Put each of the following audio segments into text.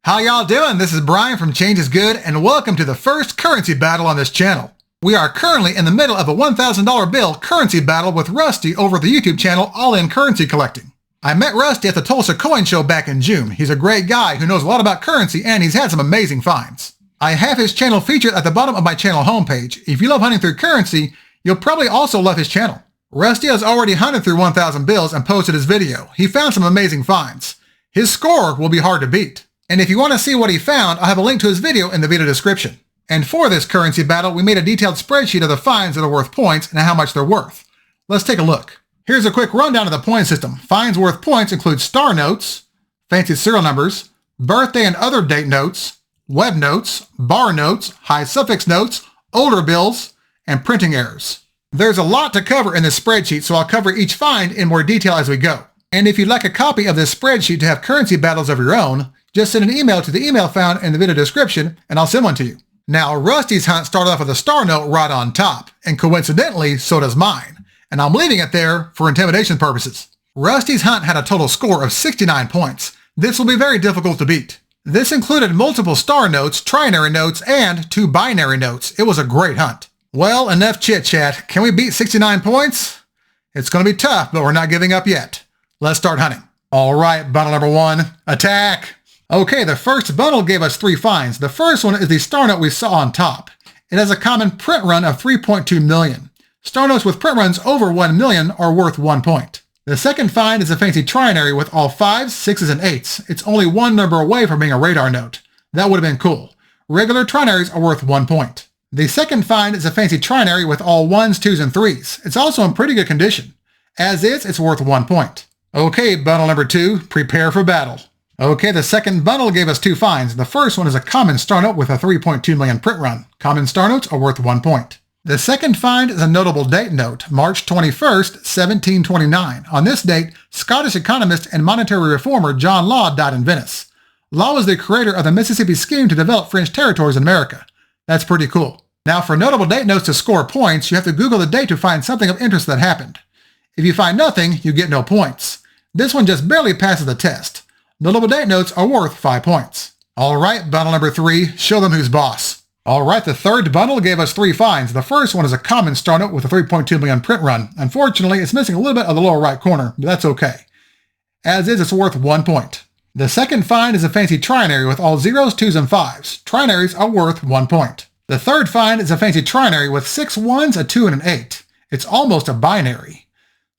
How y'all doing? This is Brian from Change is Good, and welcome to the first currency battle on this channel. We are currently in the middle of a $1,000 bill currency battle with Rusty over the YouTube channel All In Currency Collecting. I met Rusty at the Tulsa Coin Show back in June. He's a great guy who knows a lot about currency, and he's had some amazing finds. I have his channel featured at the bottom of my channel homepage. If you love hunting through currency, you'll probably also love his channel. Rusty has already hunted through 1,000 bills and posted his video. He found some amazing finds. His score will be hard to beat. And if you want to see what he found, I'll have a link to his video in the video description. And for this currency battle, we made a detailed spreadsheet of the finds that are worth points and how much they're worth. Let's take a look. Here's a quick rundown of the point system. Finds worth points include star notes, fancy serial numbers, birthday and other date notes, web notes, bar notes, high suffix notes, older bills, and printing errors. There's a lot to cover in this spreadsheet, so I'll cover each find in more detail as we go. And if you'd like a copy of this spreadsheet to have currency battles of your own, just send an email to the email found in the video description, and I'll send one to you. Now, Rusty's hunt started off with a star note right on top, and coincidentally, so does mine. And I'm leaving it there for intimidation purposes. Rusty's hunt had a total score of 69 points. This will be very difficult to beat. This included multiple star notes, trinary notes, and 2 binary notes. It was a great hunt. Well, enough chit-chat. Can we beat 69 points? It's going to be tough, but we're not giving up yet. Let's start hunting. All right, bundle number 1, attack! Okay, the first bundle gave us 3 finds. The first one is the star note we saw on top. It has a common print run of 3.2 million. Star notes with print runs over 1 million are worth 1 point. The second find is a fancy trinary with all 5s, 6s, and 8s. It's only 1 number away from being a radar note. That would have been cool. Regular trinaries are worth 1 point. The second find is a fancy trinary with all 1s, 2s, and 3s. It's also in pretty good condition. As is, it's worth 1 point. Okay, bundle number 2, prepare for battle. Okay, the second bundle gave us 2 finds. The first one is a common star note with a 3.2 million print run. Common star notes are worth 1 point. The second find is a notable date note, March 21st, 1729. On this date, Scottish economist and monetary reformer John Law died in Venice. Law was the creator of the Mississippi Scheme to develop French territories in America. That's pretty cool. Now, for notable date notes to score points, you have to Google the date to find something of interest that happened. If you find nothing, you get no points. This one just barely passes the test. Notable date notes are worth 5 points. All right, bundle number 3, show them who's boss. All right, the third bundle gave us 3 finds. The first one is a common star note with a 3.2 million print run. Unfortunately, it's missing a little bit of the lower right corner, but that's okay. As is, it's worth 1 point. The second find is a fancy trinary with all 0s, 2s, and 5s. Trinaries are worth 1 point. The third find is a fancy trinary with 6 1s, a 2, and an 8. It's almost a binary.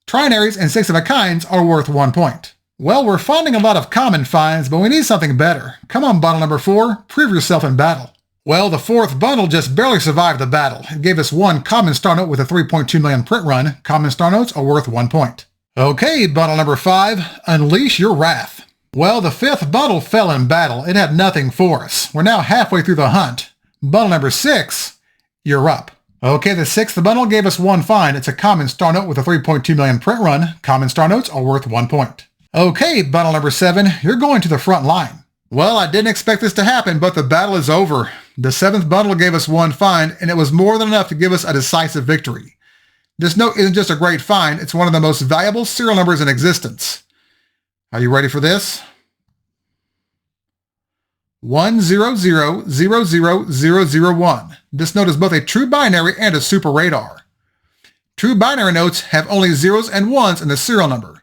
Trinaries and 6 of a kinds are worth 1 point. Well, we're finding a lot of common finds, but we need something better. Come on, bundle number 4, prove yourself in battle. Well, the fourth bundle just barely survived the battle. It gave us 1 common star note with a 3.2 million print run. Common star notes are worth 1 point. Okay, bundle number 5, unleash your wrath. Well, the 5th bundle fell in battle. It had nothing for us. We're now halfway through the hunt. Bundle number 6, you're up. Okay, the 6th bundle gave us 1 find. It's a common star note with a 3.2 million print run. Common star notes are worth 1 point. Okay, bundle number 7, you're going to the front line. Well, I didn't expect this to happen, but the battle is over. The 7th bundle gave us 1 find, and it was more than enough to give us a decisive victory. This note isn't just a great find, it's one of the most valuable serial numbers in existence. Are you ready for this? 1000001. This note is both a true binary and a super radar. True binary notes have only 0s and 1s in the serial number.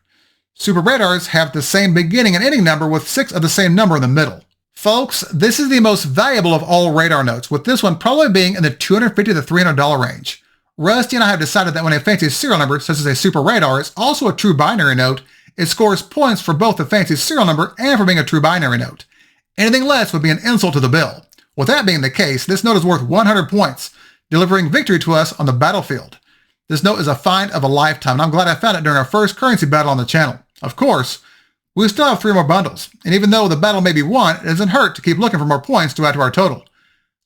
Super radars have the same beginning and ending number with 6 of the same number in the middle. Folks, this is the most valuable of all radar notes, with this one probably being in the $250 to $300 range. Rusty and I have decided that when a fancy serial number, such as a super radar, is also a true binary note, it scores points for both the fancy serial number and for being a true binary note. Anything less would be an insult to the bill. With that being the case, this note is worth 100 points, delivering victory to us on the battlefield. This note is a find of a lifetime, and I'm glad I found it during our first currency battle on the channel. Of course, we still have 3 more bundles, and even though the battle may be won, it doesn't hurt to keep looking for more points to add to our total.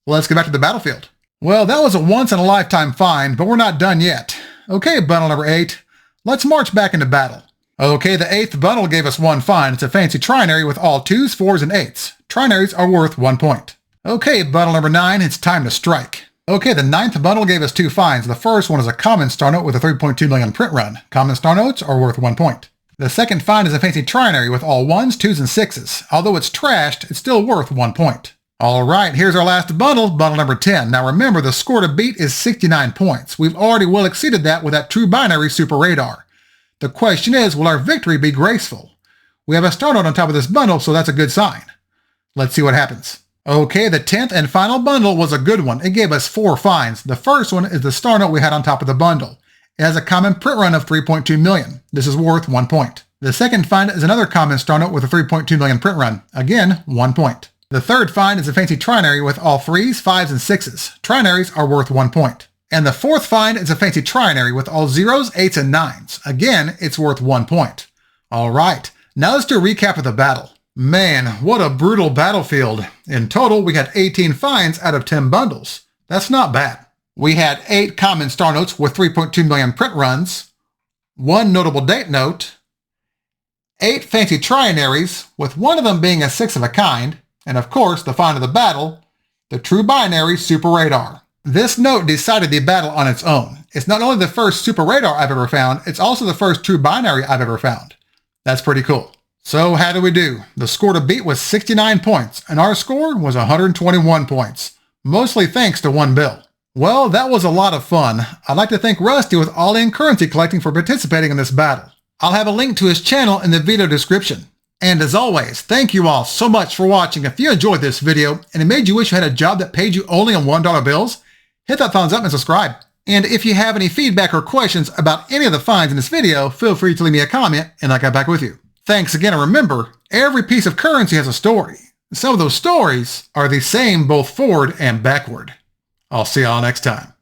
Let's get back to the battlefield. Well, that was a once-in-a-lifetime find, but we're not done yet. Okay, bundle number 8, let's march back into battle. Okay, the 8th bundle gave us 1 find. It's a fancy trinary with all 2s, 4s, and 8s. Trinaries are worth 1 point. Okay, bundle number 9, it's time to strike. Okay, the 9th bundle gave us 2 finds. The first one is a common star note with a 3.2 million print run. Common star notes are worth 1 point. The second find is a fancy trinary with all 1s, 2s, and 6s. Although it's trashed, it's still worth 1 point. Alright, here's our last bundle, bundle number 10. Now remember, the score to beat is 69 points. We've already well exceeded that with that true binary super radar. The question is, will our victory be graceful? We have a star note on top of this bundle, so that's a good sign. Let's see what happens. Okay, the 10th and final bundle was a good one. It gave us 4 finds. The first one is the star note we had on top of the bundle. It has a common print run of 3.2 million. This is worth 1 point. The second find is another common star note with a 3.2 million print run. Again, 1 point. The third find is a fancy trinary with all 3s, 5s, and 6s. Trinaries are worth 1 point. And the fourth find is a fancy trinary with all 0s, 8s, and 9s. Again, it's worth 1 point. Alright, now let's do a recap of the battle. Man, what a brutal battlefield. In total, we had 18 finds out of 10 bundles. That's not bad. We had 8 common star notes with 3.2 million print runs, 1 notable date note, 8 fancy trinaries, with one of them being a 6 of a kind, and of course, the find of the battle, the true binary super radar. This note decided the battle on its own. It's not only the first super radar I've ever found, it's also the first true binary I've ever found. That's pretty cool. So how did we do? The score to beat was 69 points, and our score was 121 points, mostly thanks to one bill. Well, that was a lot of fun. I'd like to thank Rusty with All In Currency Collecting for participating in this battle. I'll have a link to his channel in the video description. And as always, thank you all so much for watching. If you enjoyed this video and it made you wish you had a job that paid you only on $1 bills, hit that thumbs up and subscribe. And if you have any feedback or questions about any of the finds in this video, feel free to leave me a comment and I'll get back with you. Thanks again, and remember, every piece of currency has a story. Some of those stories are the same both forward and backward. I'll see y'all next time.